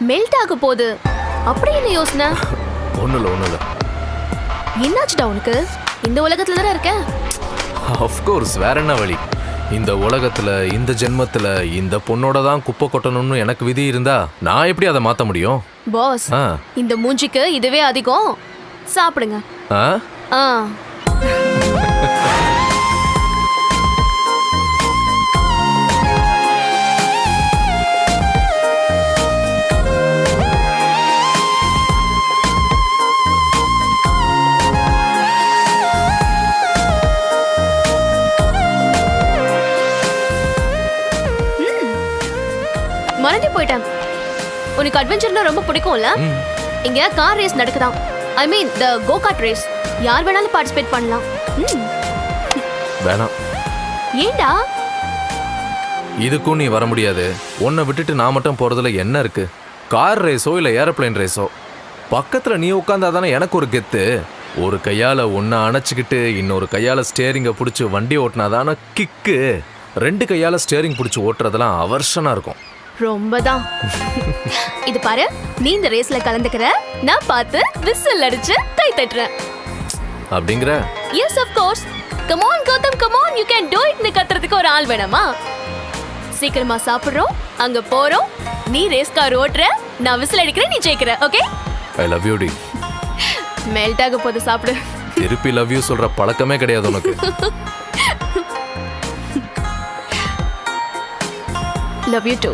Melt ஆக போகுது. அப்படி என்ன யோசனை? ஒண்ணுல என்னாச்சுடா உனக்கு? இந்த உலகத்துல தானே இருக்க. அஃப்கோர்ஸ், வேற என்ன வழி? இந்த உலகத்துல இந்த ஜென்மத்துல இந்த பொண்ணோட தான் குப்பை கொட்டணும்னு எனக்கு விதி இருந்தா நான் எப்படி அதை மாத்த முடியும்? பாஸ், இந்த மூஞ்சிக்கு இதுவே அதிகம். சாப்பிடுங்க. ஆ மறந்து போயிட்டேன். உனக்கு அட்வென்ச்சர்னா ரொம்ப பிடிக்கும்ல? இங்க கார் ரேஸ் நடக்குதாம். ஐ மீன் தி கோ கார்ட் ரேஸ். யார் வேணாலும் பார்ட்டிசிபேட் பண்ணலாம். வேணாம். ஏண்டா? இதுக்கும் நீ வர முடியாது. உன்னை விட்டுட்டு நான் மட்டும் போறதுல என்ன இருக்கு? கார் ரேஸோ இல்ல ஏரோப்ளேன் ரேஸோ பக்கத்துல நீ உட்கார்ந்தாதானே எனக்கு ஒரு கெத்து. ஒரு கையால ஒன்ன அணைச்சிக்கிட்டு இன்னொரு கையால ஸ்டியரிங்கை பிடிச்சி வண்டி ஓட்டினாதான கிக்கு. 2 கையால ஸ்டியரிங் பிடிச்சி ஓட்டுறதெல்லாம் அவர்ஷனா இருக்கும். ரொம்பதான். இது பாரு, நீ இந்த ரேஸ்ல கலந்துக்கிற, நான் பார்த்து விசில் அடிச்சு கை தட்டுறேன். அப்படிங்கற? Yes of course. Come on Gautam, come on, you can do it. னு கத்துறதுக்கு ஒரு ஆள் வேணாமா? சீக்கிரமா சாப்பிடுறோம், அங்க போறோம். நீ ரேஸ் கார் ஓட்டுற, நான் விசில் அடிக்கிறேன், நீ ஜெயிக்கிற. ஓகே? ஐ லவ் யூ டி. மெல்ட் ஆக போது, சாப்பிடு. திருப்பி லவ் யூ சொல்ற பழக்கமே கிடையாது உனக்கு. Love you two.